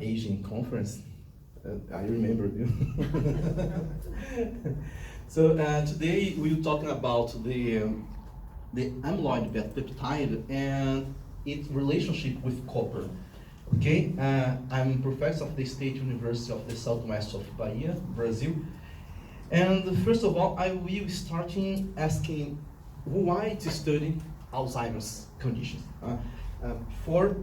Asian conference. I remember you. So today we're talking about the amyloid peptide and its relationship with copper. Okay, I'm professor of the State University of the Southwest of Bahia, Brazil. And first of all, I will start asking why to study Alzheimer's conditions. For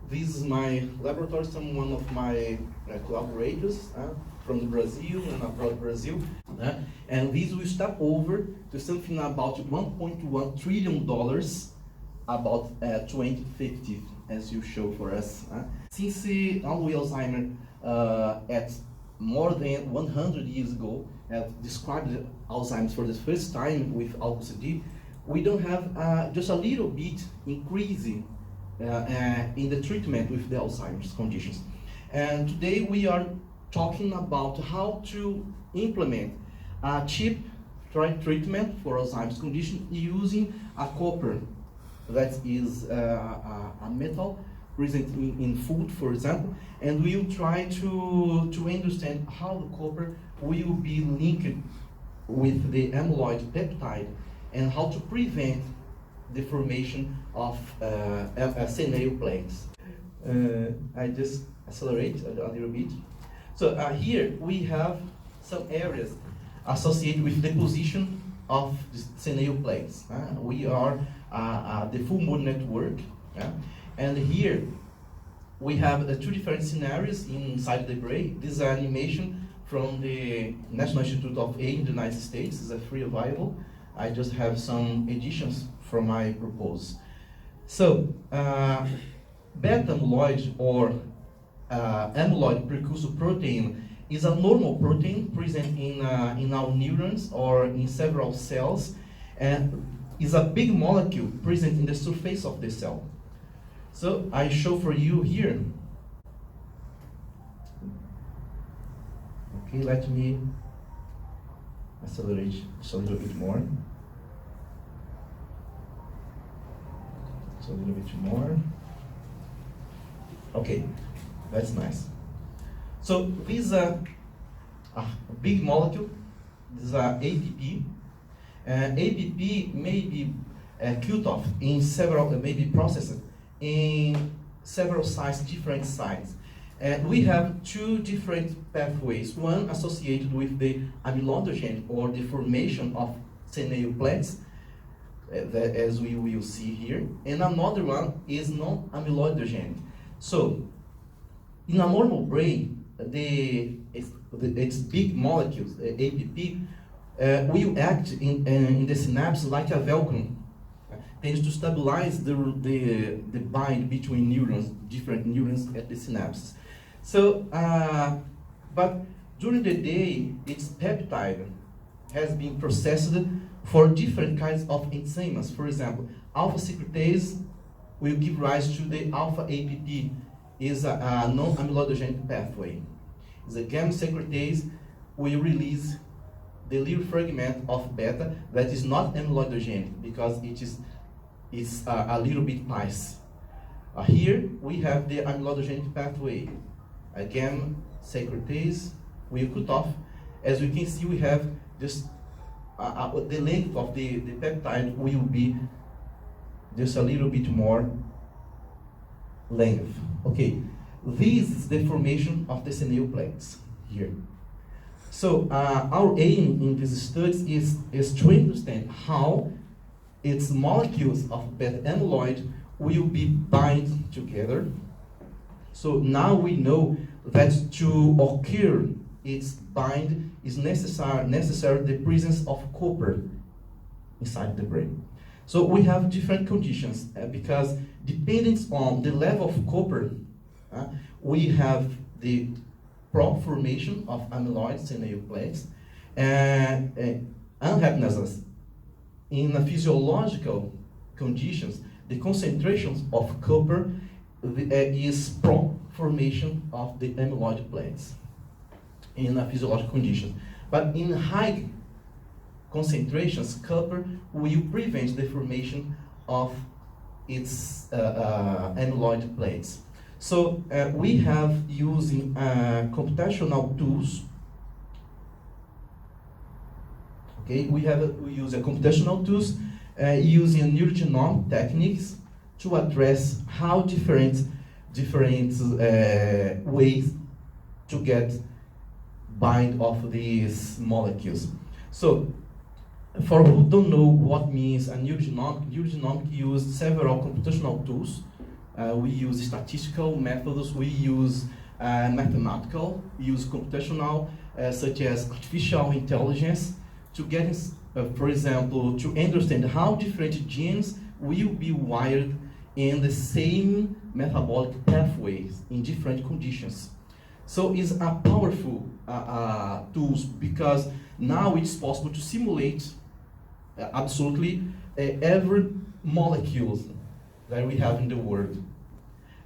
this is my laboratory, one of my collaborators from Brazil and abroad Brazil. And this will step over to something about $1.1 trillion about 2050, as you show for us. Since Alzheimer at more than 100 years ago described Alzheimer's for the first time with LCD, we don't have just a little bit increasing in the treatment with the Alzheimer's conditions. And today we are talking about how to implement a cheap treatment for Alzheimer's condition using a copper that is a metal present in food, for example, and we'll try to understand how the copper will be linked with the amyloid peptide and how to prevent the formation of senile plaques. I just accelerate a little bit. So here we have some areas associated with the position of the senile plaques. We are the full mode network, and here we have two different scenarios inside the brain. This is an animation from the National Institute of Age in the United States. It's a free available. I just have some additions from my proposal. So, beta amyloid or amyloid precursor protein is a normal protein present in our neurons or in several cells, and is a big molecule present in the surface of the cell. So I show for you here. Okay, let me accelerate just a little bit more. So a little bit more. Okay, that's nice. So this is a big molecule. This is a APP. APP may be cut off in several, maybe processed in several sites, different sites. And we have two different pathways. One associated with the amyloidogen or the formation of senile plaques, as we will see here. And another one is non-amyloidogenic. So, in a normal brain, its big molecules, APP, will act in the synapse like a Velcro. Tends to stabilize the bind between neurons, different neurons at the synapses. So, but during the day, its peptide has been processed for different kinds of enzymes. For example, alpha secretase will give rise to the alpha APP, is a non-amyloidogenic pathway. The gamma secretase will release the little fragment of beta that is not amyloidogenic because it is a little bit nice. Here we have the amyloidogenic pathway. Gamma secretase will cut off. As we can see, we have just the length of the peptide will be just a little bit more length. Okay, this is the formation of the senile plaques here. So our aim in these studies is to understand how its molecules of beta amyloid will be bind together. So now we know that to occur its bind is necessary the presence of copper inside the brain. So we have different conditions because depending on the level of copper, we have the prompt formation of amyloid senile plaques and unhappiness. In the physiological conditions, the concentrations of copper is prompt formation of the amyloid plaques in a physiological condition. But in high concentrations, copper will prevent the formation of its amyloid plaques. So we have using computational tools. Okay, we use a computational tools using neurogenomic techniques to address how different ways to get bind of these molecules. So, for who don't know what means a neurogenomic use several computational tools. We use statistical methods, we use mathematical, we use computational, such as artificial intelligence, to get, for example, to understand how different genes will be wired in the same metabolic pathways in different conditions. So it's a powerful tools, because now it's possible to simulate absolutely every molecule that we have in the world.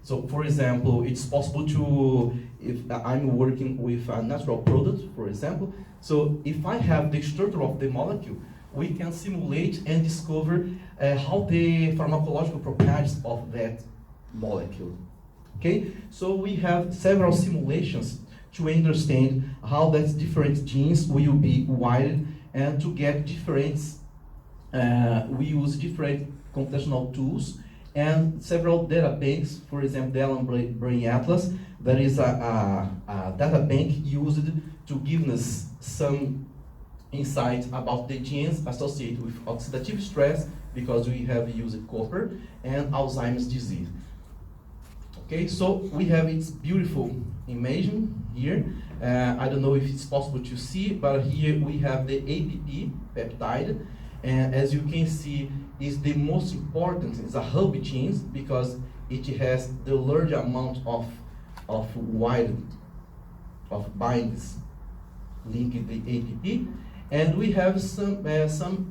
So for example, it's possible to, if I'm working with a natural product, for example, so if I have the structure of the molecule, we can simulate and discover how the pharmacological properties of that molecule. Okay, so we have several simulations to understand how that different genes will be wired, and to get different, we use different computational tools and several data banks. For example, the Allen Brain Atlas, that is a data bank used to give us some insight about the genes associated with oxidative stress, because we have used copper, and Alzheimer's disease. Okay, so we have its beautiful imaging here. I don't know if it's possible to see, but here we have the APP peptide, and as you can see, is the most important. It's a hub gene because it has the large amount of binds linked the APP, and we have some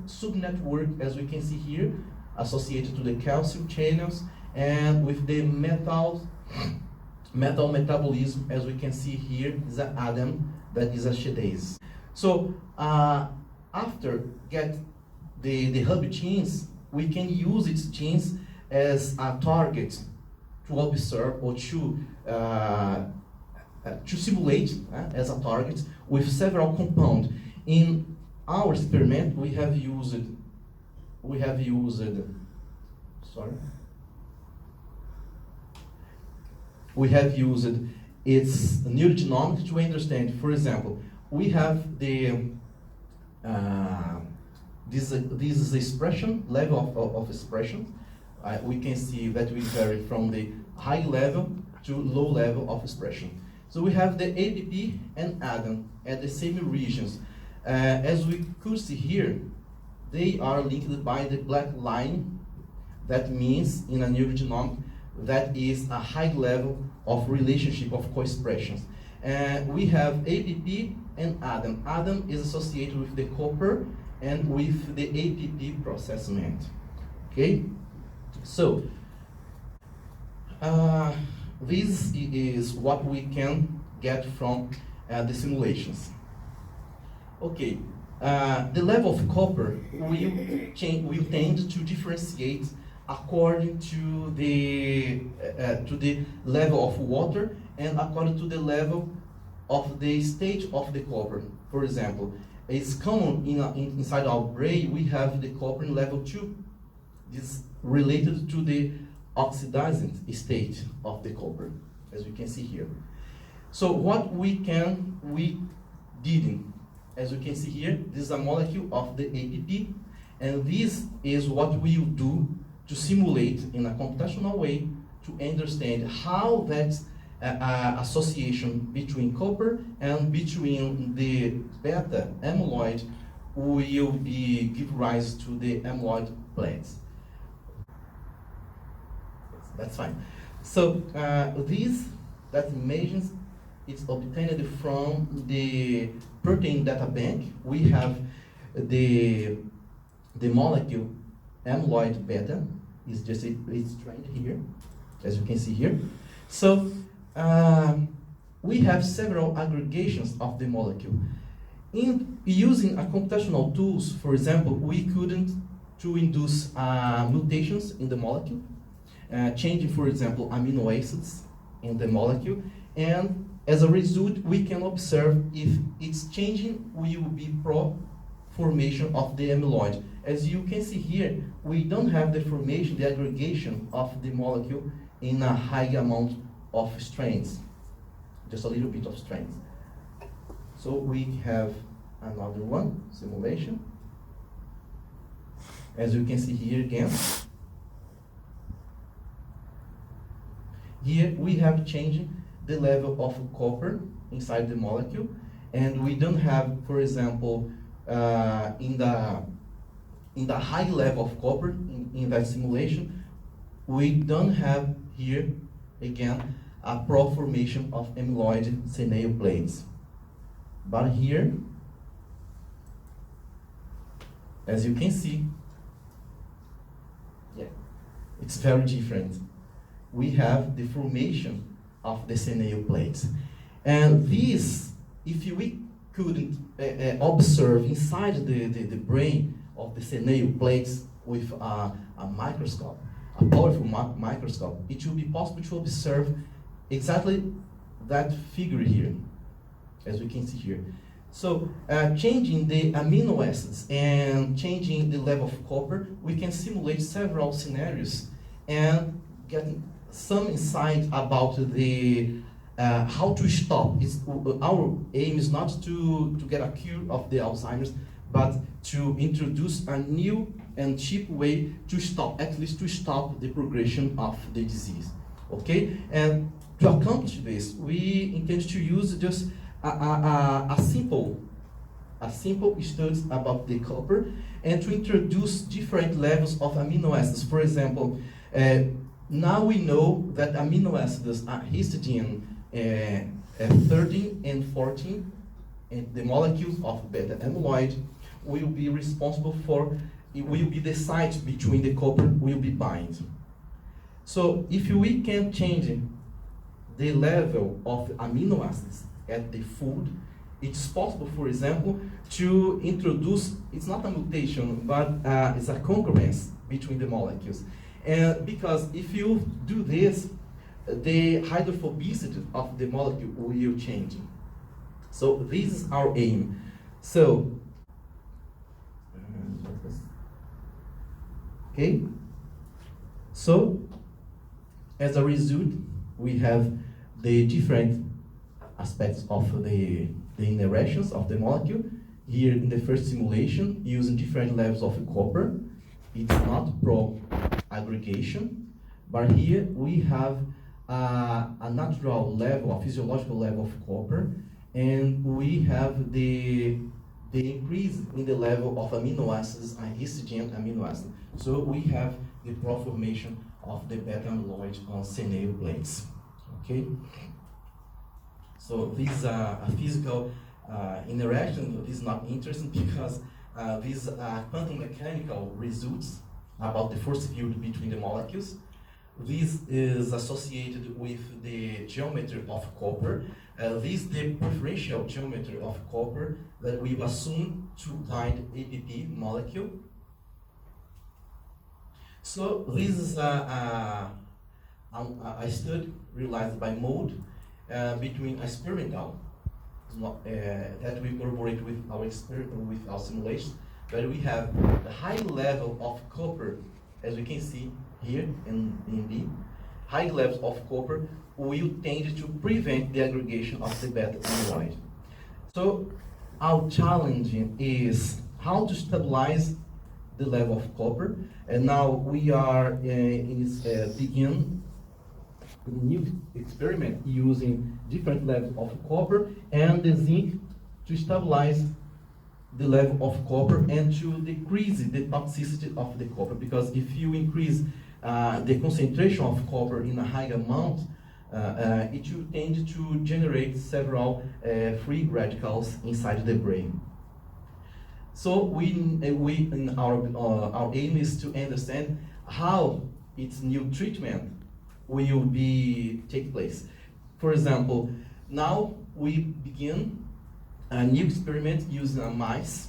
subnetwork, as we can see here, associated to the calcium channels, and with the metal metabolism, as we can see here, is an ADAM, that is a shadase. So after get the hub genes, we can use its genes as a target to observe or to simulate as a target with several compounds. In our experiment, we have used its neurogenomics to understand. For example, we have the this is the expression level of expression. We can see that we vary from the high level to low level of expression. So we have the APP and ADAM at the same regions. As we could see here, they are linked by the black line. That means in a neurogenome that is a high level of relationship of co-expressions. We have APP and ADAM. ADAM is associated with the copper and with the APP processment. Okay, so this is what we can get from the simulations. Okay, the level of copper will tend to differentiate according to the level of water and according to the level of the stage of the copper. For example, it's common inside our brain, we have the copper in level 2. This is related to the oxidizing state of the copper, as we can see here. So what we did, as you can see here, this is a molecule of the APP, and this is what we will do to simulate in a computational way to understand how that association between copper and between the beta amyloid will give rise to the amyloid plaques. That's fine. So that images is obtained from the protein data bank. We have the molecule amyloid beta is just it's trained here, as you can see here. So we have several aggregations of the molecule. In using a computational tools, for example, we couldn't to induce mutations in the molecule, changing, for example, amino acids in the molecule, and as a result, we can observe if it's changing will be pro-formation of the amyloid. As you can see here, we don't have the formation, the aggregation of the molecule in a high amount of strengths, just a little bit of strength. So we have another one, simulation. As you can see here again, here we have changing the level of copper inside the molecule, and we don't have, for example, in the high level of copper in that simulation, we don't have here again a pro-formation of amyloid senile plates. But here, as you can see, it's very different. We have the formation of the senile plates. And this, if we couldn't observe inside the brain of the senile plates with a microscope, a powerful microscope, it will be possible to observe exactly that figure here, as we can see here. So changing the amino acids and changing the level of copper, we can simulate several scenarios and get some insight about the how to stop. Our aim is not to get a cure of the Alzheimer's, but to introduce a new and cheap way to stop, at least to stop the progression of the disease. Okay, and to accomplish this, we intend to use just a simple studies about the copper and to introduce different levels of amino acids. For example, now we know that amino acids are histidine 13 and 14, and the molecules of beta amyloid will be responsible for, it will be the site between the copper will be bind. So if we can change the level of amino acids at the food, it's possible, for example, to introduce, it's not a mutation, but it's a congruence between the molecules. And because if you do this, the hydrophobicity of the molecule will change. So this is our aim. So, okay. So, as a result, we have the different aspects of the interactions of the molecule. Here in the first simulation, using different levels of copper. It's not pro-aggregation, but here we have a natural level, a physiological level of copper, and we have the increase in the level of amino acids and histidine amino acids. So we have the pro-formation of the beta amyloid on senile plates. Okay. So this is a physical interaction. This is not interesting because these are quantum mechanical results about the force field between the molecules. This is associated with the geometry of copper. This is the preferential geometry of copper that we assume to bind APP molecule. So this is a study realized by Mode between experimental that we corroborate with our experiment, with our simulations, that we have the high level of copper, as we can see here in B. High levels of copper will tend to prevent the aggregation of the beta amyloid. So our challenge is how to stabilize the level of copper, and now we are begin a new experiment using different levels of copper and the zinc to stabilize the level of copper and to decrease the toxicity of the copper, because if you increase the concentration of copper in a high amount, it will tend to generate several free radicals inside the brain. So our aim is to understand how its new treatment will take place. For example, now we begin a new experiment using mice,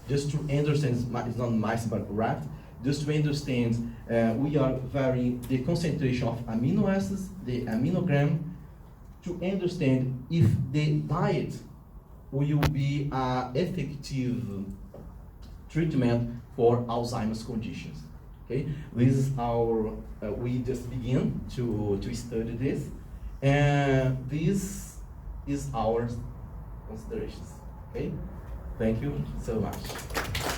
just to understand, it's not mice but rat, just to understand, we are varying the concentration of amino acids, the aminogram, to understand if the diet will be an effective treatment for Alzheimer's conditions. Okay, this is our, we just begin to study this, and this is our considerations. Okay, thank you so much.